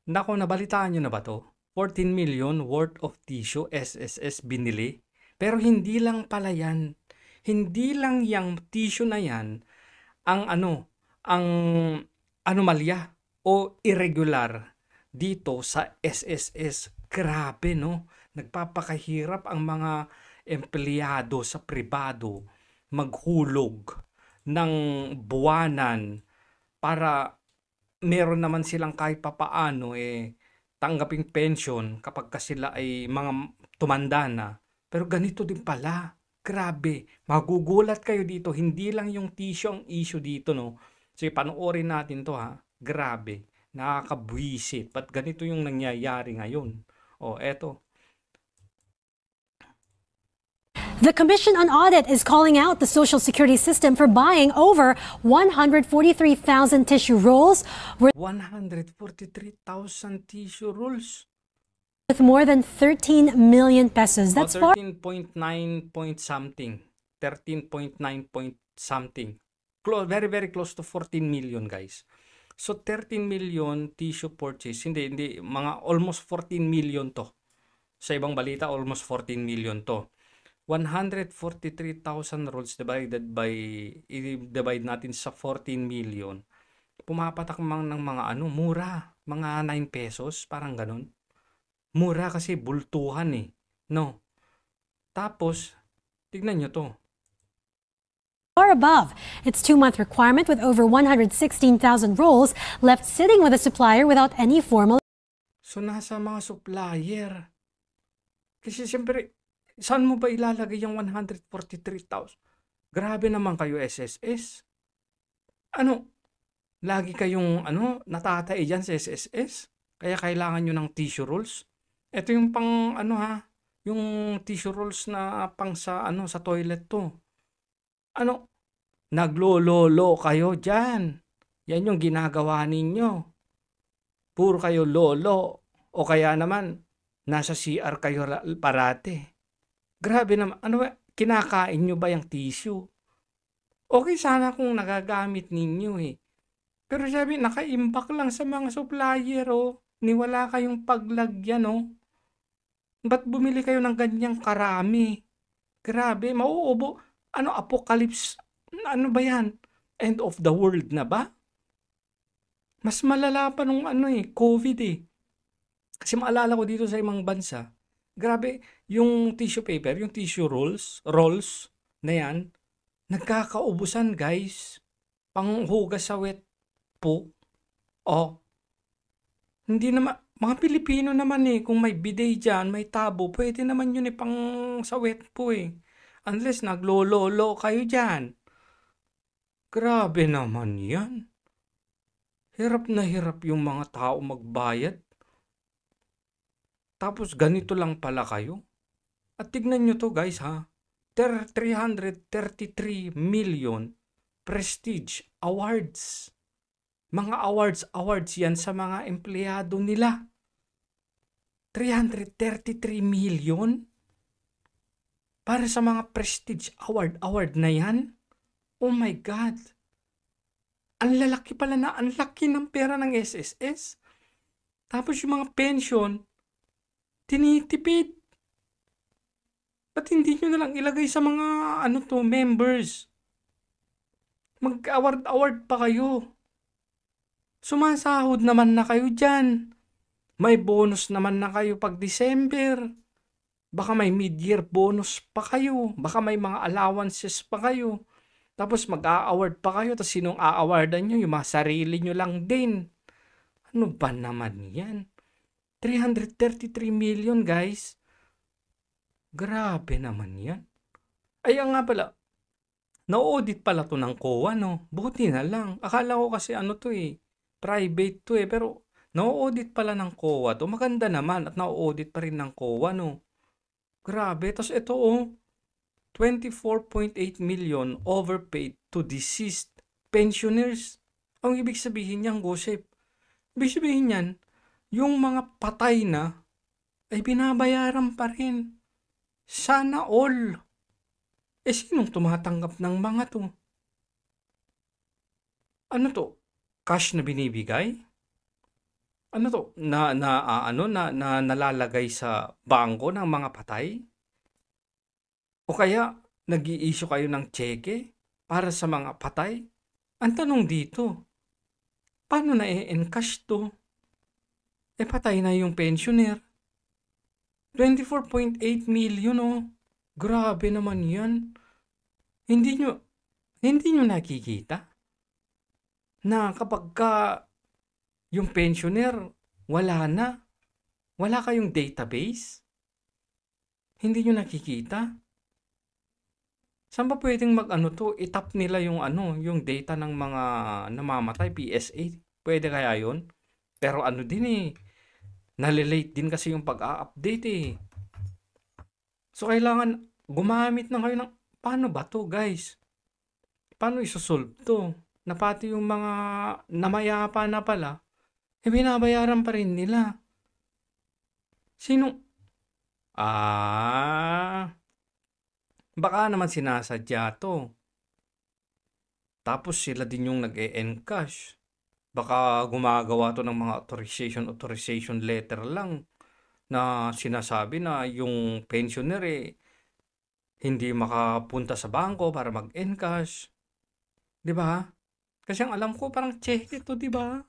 Nako, nabalitaan nyo na ba to? 14 million worth of tissue SSS binili. Pero hindi lang pala yan. Hindi lang yung tissue na yan ang ang anomalya o irregular dito sa SSS. Grabe, no? Nagpapakahirap ang mga empleyado sa pribado maghulog ng buwanan para meron naman silang kahit papaano tanggaping pension kapag sila ay mga tumanda na. Pero ganito din pala. Grabe. Magugulat kayo dito. Hindi lang yung tissue ang issue dito, no? Sige, panoorin natin to, ha. Grabe. Nakakabwisit. Ba't ganito yung nangyayari ngayon? O, eto. The Commission on Audit is calling out the Social Security system for buying over 143,000 tissue rolls 143,000 tissue rolls. worth more than 13 million pesos. That's far 13.9 point something. 13.9 point something. Very, very close to 14 million, guys. So, 13 million tissue purchase. Hindi. Mga almost 14 million to. Sa ibang balita, almost 14 million to. 143,000 rolls divide natin sa 14 million. Pumapatak mang ng mga mura. Mga 9 pesos, parang ganun. Mura kasi bultuhan no? Tapos, tignan nyo to. far above its 2-month requirement, with over 116,000 rolls left sitting with a supplier without any formal. So, nasa mga supplier. Kasi siyempre, saan mo ba ilalagay yung 143,000? Grabe naman kayo, SSS. Lagi kayong natatay dyan sa SSS? Kaya kailangan nyo ng tissue rolls? Ito yung pang yung tissue rolls na pang sa sa toilet to. Naglololo kayo dyan. Yan yung ginagawa ninyo. Puro kayo lolo. O kaya naman, nasa CR kayo parate. Grabe naman. Kinakain nyo ba yung tissue? Okay sana kung nagagamit ninyo Pero sabi, naka-imbak lang sa mga supplier Niwala kayong paglagyan Ba't bumili kayo ng ganyang karami? Grabe, mauubo. Apocalypse? Ano ba yan? End of the world na ba? Mas malala pa nung COVID Kasi maalala ko dito sa ibang bansa, grabe, yung tissue paper, yung tissue rolls na yan, nagkakaubusan, guys. Panghugas sa wet po. Hindi naman, mga Pilipino naman kung may bidet dyan, may tabo, pwede naman yun pang sa wet po Unless naglololo kayo dyan. Grabe naman yan. Hirap na hirap yung mga tao magbayad. Tapos ganito lang pala kayo. At tignan nyo to, guys, 333 million prestige awards. Mga awards yan sa mga empleyado nila. 333 million para sa mga prestige award na yan. Oh my God. Ang lalaki pala ang laki ng pera ng SSS. Tapos yung mga pension, tinitipid. Ba't hindi nyo nalang ilagay sa mga members? Mag-award pa kayo. Sumasahod naman na kayo dyan. May bonus naman na kayo pag December. Baka may mid-year bonus pa kayo. Baka may mga allowances pa kayo. Tapos mag-a-award pa kayo. Tapos sinong a-awardan nyo? Yung mga sarili nyo lang din. Ano ba naman yan? 333 million, guys. Grabe naman yan. Ay, nga pala. Na-audit pala to ng COA, no? Buti na lang. Akala ko kasi private to Pero na-audit pala ng COA to. Maganda naman at na-audit pa rin ng COA, no? Grabe. Tapos ito, 24.8 million overpaid to deceased pensioners. Ang ibig sabihin niyang, Gosep, ibig sabihin niyan, yung mga patay na, ay binabayaran pa rin. Sana all. Sinong tumatanggap ng mga to? Ano to? Cash na binibigay? Ano to? Nalalagay sa bangko ng mga patay? O kaya nag-i-issue kayo ng tseke para sa mga patay? Ang tanong dito, paano na encash to? Patay na yung pensioner. 24.8 million, oh. Grabe naman yan. Hindi nyo, hindi nyo nakikita na kapag ka yung pensioner wala na, wala kayong database, hindi nyo nakikita. Saan ba pwedeng mag-ano to? Itap nila yung yung data ng mga namamatay, PSA. Pwede kaya yun? Pero ano din nalilate din kasi yung pag-a-update So, kailangan gumamit na kayo ng, paano ba to, guys? Paano isosolve to? Na pati yung mga namayapa na pala, binabayaran pa rin nila. Sino? Baka naman sinasadya to. Tapos sila din yung nag-e-encash. Baka gumagawa to ng mga authorization letter lang na sinasabi na yung pensioner hindi makapunta sa bangko para mag-encash. 'Di ba? Kasi ang alam ko parang check ito, 'di ba?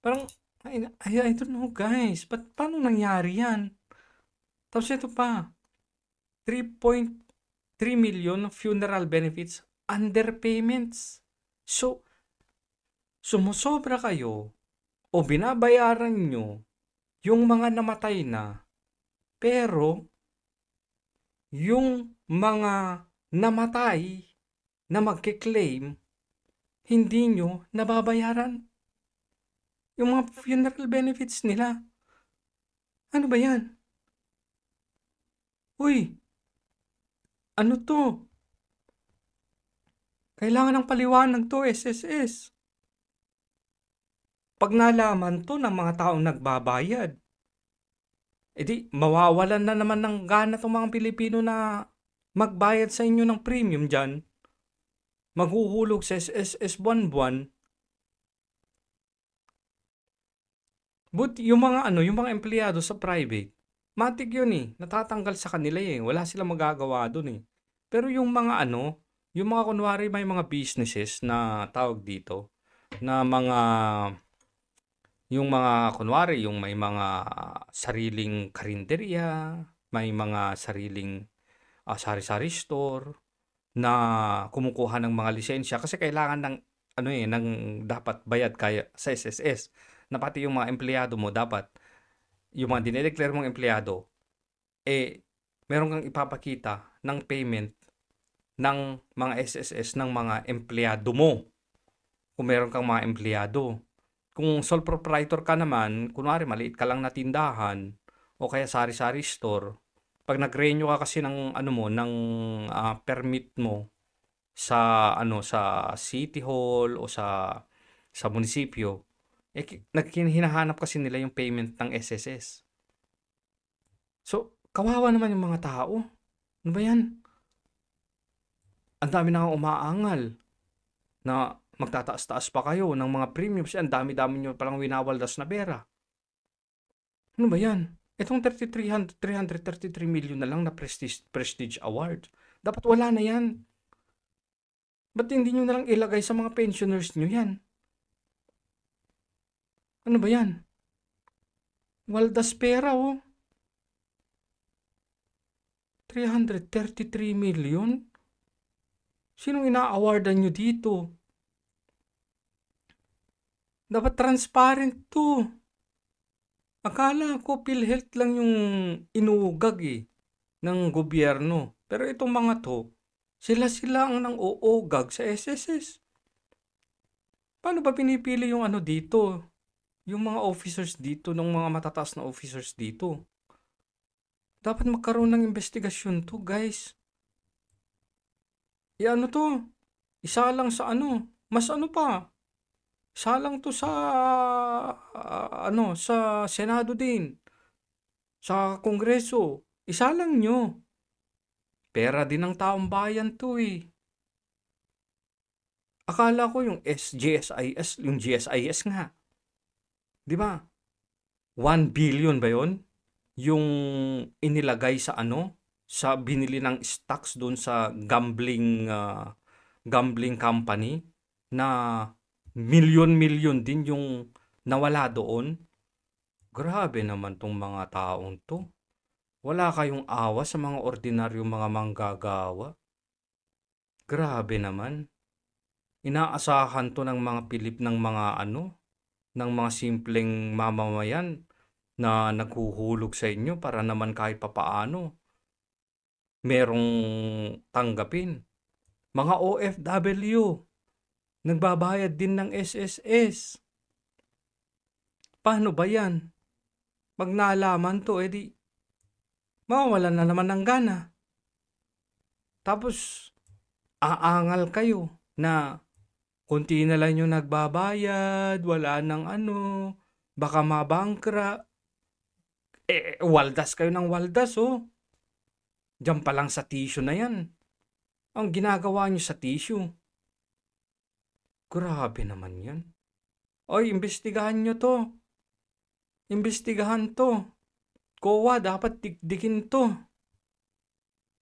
Parang I don't know, guys. Paano nangyari yan? Tapos ito pa, 3.3 million funeral benefits underpayments. So, sumusobra kayo o binabayaran nyo yung mga namatay na, pero yung mga namatay na magke-claim, hindi nyo nababayaran yung mga funeral benefits nila. Ano ba yan? Uy, ano to? Kailangan ng paliwanag to, SSS. Pag nalaman to ng mga taong nagbabayad, edi mawawalan na naman ng gana tong mga Pilipino na magbayad sa inyo ng premium dyan. Maghuhulog sa SSS buwan-buwan. But yung mga yung mga empleyado sa private, matik yun natatanggal sa kanila wala silang magagawa dun Pero yung mga yung mga kunwari may mga businesses na tawag dito, na yung mga kunwari, yung may mga sariling karinderya, may mga sariling sari-sari store na kumukuha ng mga lisensya kasi kailangan ng ng dapat bayad kaya sa SSS. Na pati yung mga empleyado mo dapat yung mga dinedeclare mong empleyado meron kang ipapakita ng payment ng mga SSS ng mga empleyado mo. Kung meron kang mga empleyado. Kung sole proprietor ka naman, kunwari maliit ka lang na tindahan o kaya sari-sari store, pag nag-renew ka kasi ng ng permit mo sa sa City Hall o sa munisipyo, hinahanap kasi nila yung payment ng SSS. So, kawawa naman yung mga tao. Ano ba yan? Ang dami na nga umaangal na magtataas-taas pa kayo ng mga premiums. Ang dami-dami nyo palang winawaldas na pera. Ano ba yan? Itong 333 million na lang na prestige award. Dapat wala na yan. Ba't hindi nyo na lang ilagay sa mga pensioners nyo yan? Ano ba yan? Waldas pera 333 million? Sinong ina-awardan nyo dito? Dapat transparent to. Akala ko PhilHealth lang yung inugag ng gobyerno. Pero itong mga to, sila ang nang-uugag sa SSS. Paano ba pinipili yung dito? Yung mga officers dito, ng mga matataas na officers dito. Dapat magkaroon ng investigasyon to, guys. To? Isa lang sa mas pa. Isa lang to sa sa Senado din. Sa Kongreso. Isa lang nyo. Pera din ng taong bayan to Akala ko yung GSIS nga. 'Di ba? 1 billion ba yon? Yung inilagay sa ano? Sa binili ng stocks doon sa gambling company na milyon-milyon din yung nawala doon. Grabe naman tong mga taong to. Wala kayong awa sa mga ordinaryong mga manggagawa. Grabe naman. Inaasahan to ng mga ng mga ng mga simpleng mamamayan na naghuhulog sa inyo para naman kahit papaano merong tanggapin. Mga OFW, nagbabayad din ng SSS. Paano ba yan? Pag naalaman to, edi mawawalan na naman ng gana. Tapos, aangal kayo na konti na lang yung nagbabayad, wala nang baka mabangkra. Waldas kayo ng waldas, oh. Diyan pa lang sa tissue na yan. Ang ginagawa nyo sa tissue. Grabe naman yan. Oy, imbestigahan nyo to. Imbestigahan to. COA, dapat dikdikin to.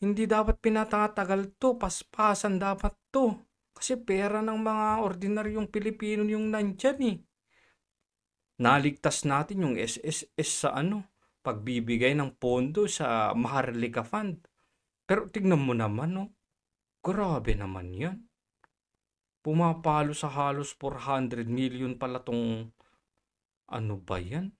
Hindi dapat pinatatagal to. Paspasan dapat to. Kasi pera ng mga ordinaryong Pilipino yung nandyan eh. Naligtas natin yung SSS sa pagbibigay ng pondo sa Maharlika Fund. Pero tignan mo naman, no? Grabe naman yan. Pumapalo sa halos 400 million pala tong ba yan?